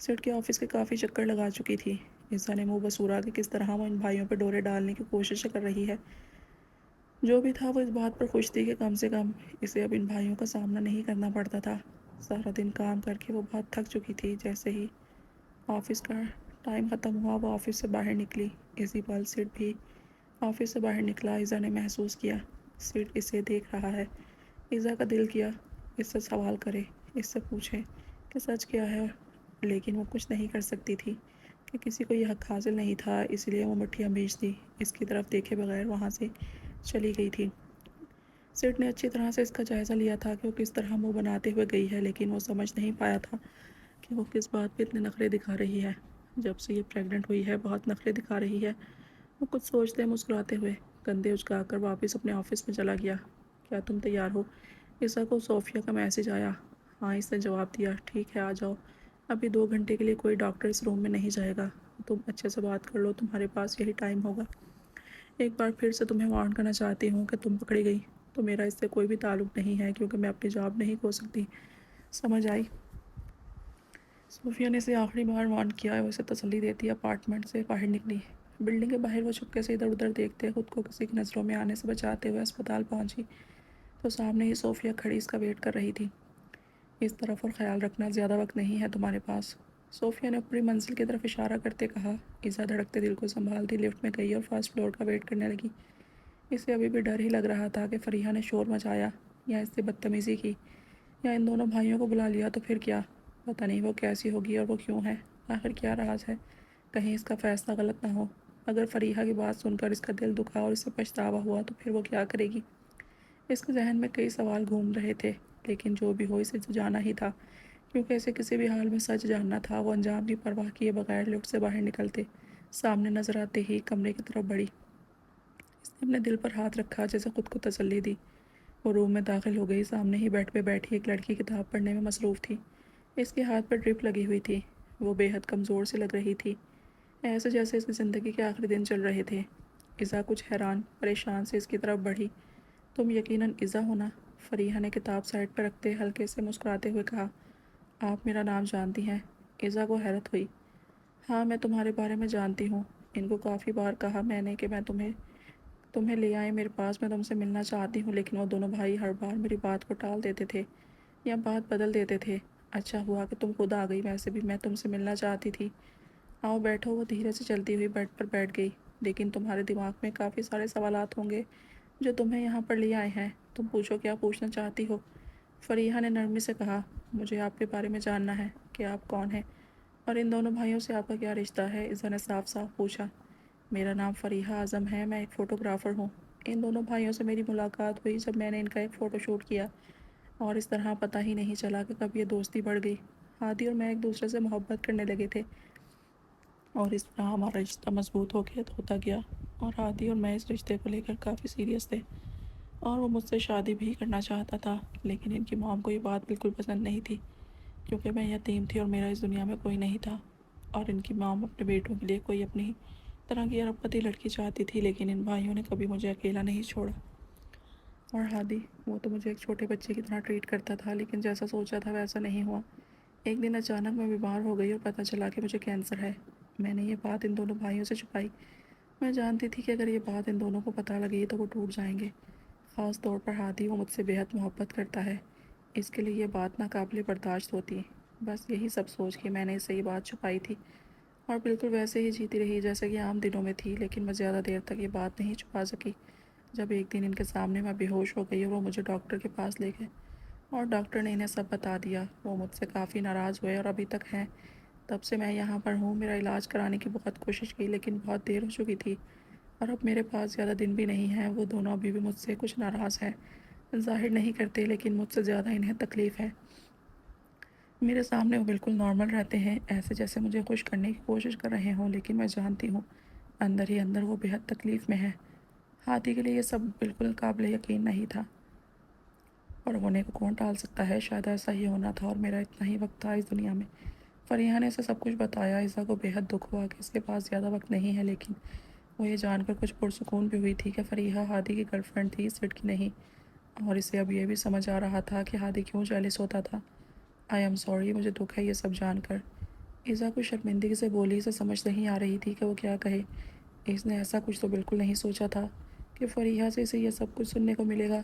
Set کے office کے کافی چکر لگا چکی تھی۔ عزا نے منہ بسورا کہ کس طرح وہ ان بھائیوں پہ ڈورے ڈالنے کی کوشش کر رہی ہے۔ جو بھی تھا وہ اس بات پر خوش تھی کہ کم سے کم اسے اب ان بھائیوں کا سامنا نہیں کرنا پڑتا تھا۔ سارا دن کام کر کے وہ بہت تھک چکی تھی۔ جیسے ہی آفس کا ٹائم ختم ہوا وہ آفس سے باہر نکلی۔ اسی پل سیٹ بھی آفس سے باہر نکلا۔ عزا نے محسوس کیا سیٹ اسے دیکھ رہا ہے۔ عزا کا دل کیا اس سے سوال کرے، اس سے پوچھے کہ سچ کیا ہے، لیکن وہ کچھ نہیں کر سکتی تھی کہ کسی کو یہ حق حاصل نہیں تھا، اس لیے وہ مٹھیاں بھیجتی اس کی طرف دیکھے بغیر وہاں سے چلی گئی تھی۔ سیٹ نے اچھی طرح سے اس کا جائزہ لیا تھا کہ وہ کس طرح منہ بناتے ہوئے گئی ہے، لیکن وہ سمجھ نہیں پایا تھا کہ وہ کس بات پہ اتنے نخرے دکھا رہی ہے۔ جب سے یہ پریگننٹ ہوئی ہے بہت نخرے دکھا رہی ہے۔ وہ کچھ سوچتے مسکراتے ہوئے کندھے اچکا کر واپس اپنے آفس میں چلا گیا۔ کیا تم تیار ہو؟ عزا کو صوفیہ کا میسج آیا۔ ہاں، اس نے جواب دیا۔ ٹھیک ہے، آ جاؤ۔ ابھی 2 گھنٹے کے لیے کوئی ڈاکٹر اس روم میں نہیں جائے گا۔ تم اچھے سے بات کر لو، تمہارے پاس یہی ٹائم ہوگا۔ ایک بار پھر سے تمہیں وارن کرنا چاہتی ہوں کہ تم پکڑی گئی تو میرا اس سے کوئی بھی تعلق نہیں ہے، کیونکہ میں اپنی جاب نہیں کھو سکتی، سمجھ آئی؟ صوفیہ نے اسے آخری بار وارن کیا۔ وہ اسے تسلی دیتی اپارٹمنٹ سے باہر نکلی۔ بلڈنگ کے باہر وہ چپکے سے ادھر ادھر دیکھتے خود کو کسی کی نظروں میں آنے سے بچاتے ہوئے اسپتال پہنچی تو سامنے ہی صوفیہ کھڑی اس کا ویٹ کر رہی تھی۔ اس طرف اور خیال رکھنا، زیادہ وقت نہیں ہے تمہارے پاس، صوفیہ نے اپنی منزل کی طرف اشارہ کرتے کہا۔ عزا دھڑکتے دل کو سنبھالتی لفٹ میں گئی اور فرسٹ فلور کا ویٹ کرنے لگی۔ اسے ابھی بھی ڈر ہی لگ رہا تھا کہ فریحہ نے شور مچایا یا اس سے بدتمیزی کی یا ان دونوں بھائیوں کو بلا لیا تو پھر کیا؟ پتہ نہیں وہ کیسی ہوگی اور وہ کیوں ہے، آخر کیا راز ہے، کہیں اس کا فیصلہ غلط نہ ہو۔ اگر فریحہ کی بات سن کر اس کا دل دکھا اور اس سے پچھتاوا ہوا تو پھر وہ کیا کرے گی؟ اس کے ذہن میں کئی سوال گھوم رہے تھے، لیکن جو بھی ہو اسے تو جانا ہی تھا، کیونکہ اسے کسی بھی حال میں سچ جاننا تھا۔ وہ انجام کی پرواہ کیے بغیر لفٹ سے باہر نکلتے سامنے نظر آتے ہی کمرے کی طرف بڑھی۔ اس نے اپنے دل پر ہاتھ رکھا، جیسے خود کو تسلی دی۔ وہ روم میں داخل ہو گئی۔ سامنے ہی بیڈ پہ بیٹھی ایک لڑکی کتاب پڑھنے میں مصروف تھی۔ اس کے ہاتھ پر ڈرپ لگی ہوئی تھی۔ وہ بے حد کمزور سی لگ رہی تھی، ایسے جیسے اس کی زندگی کے آخری دن چل رہے تھے۔ عزا کچھ حیران پریشان سے اس کی طرف بڑھی۔ تم یقیناً عزا ہو نا؟ فریحہ نے کتاب سائڈ پہ رکھتے ہلکے سے مسکراتے ہوئے کہا۔ آپ میرا نام جانتی ہیں؟ عزا کو حیرت ہوئی۔ ہاں، میں تمہارے بارے میں جانتی ہوں۔ ان کو کافی بار کہا میں نے کہ میں تمہیں لے آئیں میرے پاس، میں تم سے ملنا چاہتی ہوں، لیکن وہ دونوں بھائی ہر بار میری بات کو ٹال دیتے تھے یا بات بدل دیتے تھے۔ اچھا ہوا کہ تم خود آ گئی، ویسے بھی میں تم سے ملنا چاہتی تھی۔ آؤ بیٹھو۔ وہ دھیرے سے چلتی ہوئی بیڈ پر بیٹھ گئی۔ لیکن تمہارے دماغ میں کافی سارے سوالات ہوں گے جو تمہیں یہاں پر لے آئے ہیں، تم پوچھو کیا پوچھنا چاہتی ہو؟ فریحہ نے نرمی سے کہا۔ مجھے آپ کے بارے میں جاننا ہے کہ آپ کون ہیں اور ان دونوں بھائیوں سے آپ کا کیا رشتہ ہے، عزا نے صاف صاف پوچھا۔ میرا نام فریحہ اعظم ہے، میں ایک فوٹوگرافر ہوں۔ ان دونوں بھائیوں سے میری ملاقات ہوئی جب میں نے ان کا ایک فوٹو شوٹ کیا، اور اس طرح پتہ ہی نہیں چلا کہ کب یہ دوستی بڑھ گئی۔ ہادی اور میں ایک دوسرے سے محبت کرنے لگے تھے اور اس طرح ہمارا رشتہ مضبوط ہوتا گیا، اور ہادی اور میں اس رشتے کو لے کر کافی سیریس تھے اور وہ مجھ سے شادی بھی کرنا چاہتا تھا، لیکن ان کی مام کو یہ بات بالکل پسند نہیں تھی، کیونکہ میں یتیم تھی اور میرا اس دنیا میں کوئی نہیں تھا، اور ان کی مام اپنے بیٹوں کے لیے کوئی اپنی طرح کی ارب پتی لڑکی چاہتی تھی، لیکن ان بھائیوں نے کبھی مجھے اکیلا نہیں چھوڑا۔ اور ہادی، وہ تو مجھے ایک چھوٹے بچے کی طرح ٹریٹ کرتا تھا، لیکن جیسا سوچا تھا ویسا نہیں ہوا۔ ایک دن اچانک میں بیمار ہو گئی اور پتہ چلا کہ مجھے کینسر ہے۔ میں نے یہ بات ان دونوں بھائیوں سے چھپائی۔ میں جانتی تھی کہ اگر یہ بات ان دونوں کو پتہ لگی تو وہ ٹوٹ جائیں گے، خاص طور پر ہادی، وہ مجھ سے بے حد محبت کرتا ہے، اس کے لیے یہ بات ناقابل برداشت ہوتی۔ بس یہی سب سوچ کے میں نے اس سے یہ بات چھپائی تھی، اور بالکل ویسے ہی جیتی رہی جیسے کہ عام دنوں میں تھی، لیکن میں زیادہ دیر تک یہ بات نہیں چھپا سکی۔ جب ایک دن ان کے سامنے میں بے ہوش ہو گئی اور وہ مجھے ڈاکٹر کے پاس لے گئے اور ڈاکٹر نے انہیں سب بتا دیا، وہ مجھ سے کافی ناراض ہوئے اور ابھی تک ہیں۔ تب سے میں یہاں پر ہوں۔ میرا علاج کرانے کی بہت کوشش کی، لیکن بہت دیر ہو چکی تھی اور اب میرے پاس زیادہ دن بھی نہیں ہیں۔ وہ دونوں ابھی بھی مجھ سے کچھ ناراض ہیں، ظاہر نہیں کرتے، لیکن مجھ سے زیادہ انہیں تکلیف ہے۔ میرے سامنے وہ بالکل نارمل رہتے ہیں، ایسے جیسے مجھے خوش کرنے کی کوشش کر رہے ہوں، لیکن میں جانتی ہوں اندر ہی اندر وہ بے حد تکلیف میں ہے۔ ہاتھی کے لیے یہ سب بالکل قابل یقین نہیں تھا، اور ہونے کو کون ٹال سکتا ہے، شاید ایسا ہی ہونا تھا اور میرا اتنا ہی وقت تھا اس دنیا میں۔ فریحہ نے اسے سب کچھ بتایا۔ عزا کو بے حد دکھ ہوا کہ اس کے پاس زیادہ وقت نہیں ہے، لیکن وہ یہ جان کر کچھ پرسکون بھی ہوئی تھی کہ فریحہ ہادی کی گرل فرینڈ تھی، سٹ کی نہیں، اور اسے اب یہ بھی سمجھ آ رہا تھا کہ ہادی کیوں جیلس ہوتا تھا۔ آئی ایم سوری، مجھے دکھ ہے یہ سب جان کر۔ ایزا کو شرمندگی سے بولی، اسے سمجھ نہیں آ رہی تھی کہ وہ کیا کہے۔ اس نے ایسا کچھ تو بالکل نہیں سوچا تھا کہ فریحہ سے اسے یہ سب کچھ سننے کو ملے گا۔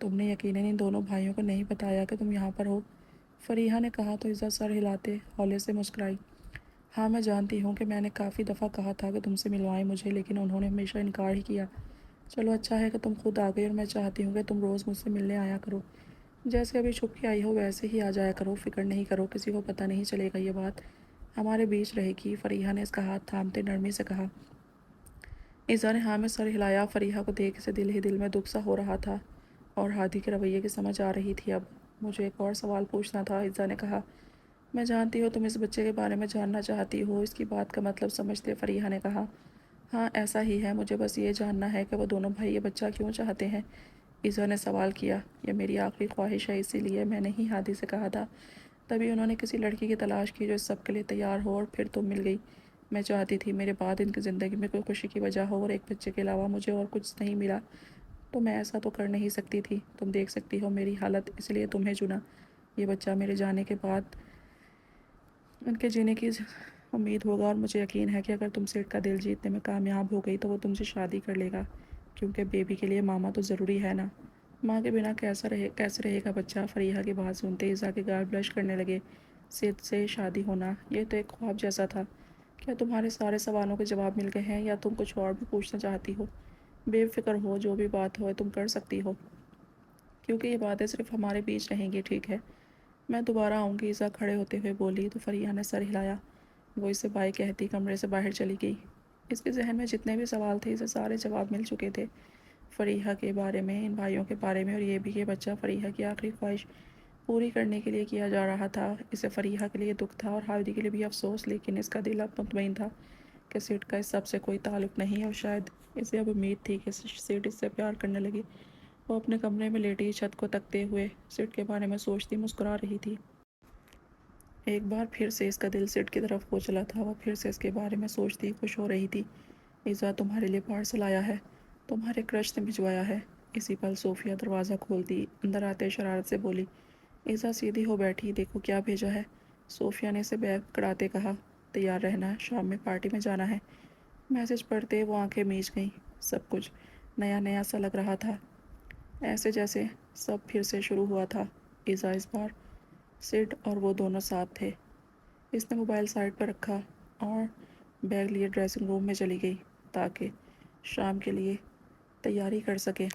تم نے یقیناً ان دونوں بھائیوں کو نہیں بتایا کہ تم یہاں پر ہو؟ فریحہ نے کہا تو ایزا سر ہلاتے ہولے سے مسکرائی۔ ہاں میں جانتی ہوں کہ میں نے کافی دفعہ کہا تھا کہ تم سے ملوائیں مجھے، لیکن انہوں نے ہمیشہ انکار ہی کیا۔ چلو اچھا ہے کہ تم خود آ گئی، اور میں چاہتی ہوں کہ تم روز مجھ سے ملنے آیا کرو۔ جیسے ابھی چھپ کے آئی ہو ویسے ہی آ جایا کرو، فکر نہیں کرو، کسی کو پتہ نہیں چلے گا، یہ بات ہمارے بیچ رہے گی۔ فریحہ نے اس کا ہاتھ تھامتے نرمی سے کہا۔ ایزا نے ہاں میں سر ہلایا۔ فریحہ کو دیکھ اسے دل ہی دل میں دکھ سا ہو رہا تھا، اور ہادی کے رویے کی سمجھ آ رہی تھی اب۔ مجھے ایک اور سوال پوچھنا تھا، ایزا نے کہا۔ میں جانتی ہوں تم اس بچے کے بارے میں جاننا چاہتی ہو، اس کی بات کا مطلب سمجھتے فریحہ نے کہا۔ ہاں ایسا ہی ہے، مجھے بس یہ جاننا ہے کہ وہ دونوں بھائی یہ بچہ کیوں چاہتے ہیں؟ ایزا نے سوال کیا۔ یہ میری آخری خواہش ہے، اسی لیے میں نے ہی ہادی سے کہا تھا۔ تبھی انہوں نے کسی لڑکی کی تلاش کی جو اس سب کے لیے تیار ہو، اور پھر تم مل گئی۔ میں چاہتی تھی میرے بعد ان کی زندگی میں کوئی خوشی کی وجہ ہو، اور ایک بچے کے علاوہ مجھے اور کچھ نہیں ملا تو میں ایسا تو کر نہیں سکتی تھی۔ تم دیکھ سکتی ہو میری حالت، اس لیے تمہیں چنا۔ یہ بچہ میرے جانے کے بعد ان کے جینے کی امید ہوگا، اور مجھے یقین ہے کہ اگر تم سیٹ کا دل جیتنے میں کامیاب ہو گئی تو وہ تم سے شادی کر لے گا، کیونکہ بیبی کے لیے ماما تو ضروری ہے نا۔ ماں کے بنا کیسے رہے گا بچہ؟ فریحہ کی بات سنتے ایزا کے گال بلش کرنے لگے۔ سید سے شادی ہونا، یہ تو ایک خواب جیسا تھا۔ کیا تمہارے سارے سوالوں کے جواب مل گئے ہیں، یا تم کچھ اور بھی پوچھنا چاہتی ہو؟ بے فکر ہو، جو بھی بات ہو تم کر سکتی ہو، کیونکہ یہ باتیں صرف ہمارے بیچ رہیں گی، ٹھیک ہے؟ میں دوبارہ آؤں گی، ایزا کھڑے ہوتے ہوئے بولی تو فریحہ نے سر ہلایا۔ وہ اسے بائے کہتی کمرے سے باہر چلی گئی۔ اس کے ذہن میں جتنے بھی سوال تھے اسے سارے جواب مل چکے تھے، فریحہ کے بارے میں، ان بھائیوں کے بارے میں، اور یہ بھی کہ بچہ فریحہ کی آخری خواہش پوری کرنے کے لیے کیا جا رہا تھا۔ اسے فریحہ کے لیے دکھ تھا اور ہادی کے لیے بھی افسوس، لیکن اس کا دل اب مطمئن تھا کہ سیٹ کا اس سب سے کوئی تعلق نہیں، اور شاید اسے اب امید تھی کہ سیٹ اس سے پیار کرنے لگی۔ وہ اپنے کمرے میں لیٹی چھت کو تکتے ہوئے سیٹ کے بارے میں سوچتی مسکرا رہی تھی۔ ایک بار پھر سے اس کا دل سیٹ کی طرف ہو چلا تھا، وہ پھر سے اس کے بارے میں سوچتی خوش ہو رہی تھی۔ ایزا تمہارے لیے پارسل آیا ہے، تمہارے کرش نے بھجوایا ہے۔ اسی پل صوفیہ دروازہ کھولتی اندر آتے شرارت سے بولی۔ ایزا سیدھی ہو بیٹھی، دیکھو کیا بھیجا ہے۔ صوفیہ نے اسے بیگ پکڑاتے کہا۔ تیار رہنا، شام میں پارٹی میں جانا ہے۔ میسج پڑھتے وہ آنکھیں میچ گئیں۔ سب کچھ نیا نیا سا لگ رہا تھا، ایسے جیسے سب پھر سے شروع ہوا تھا۔ ایزا اس بار سڈ اور وہ دونوں ساتھ تھے۔ اس نے موبائل سائڈ پر رکھا اور بیگ لیے ڈریسنگ روم میں چلی گئی تاکہ شام کے لیے تیاری کر سکے۔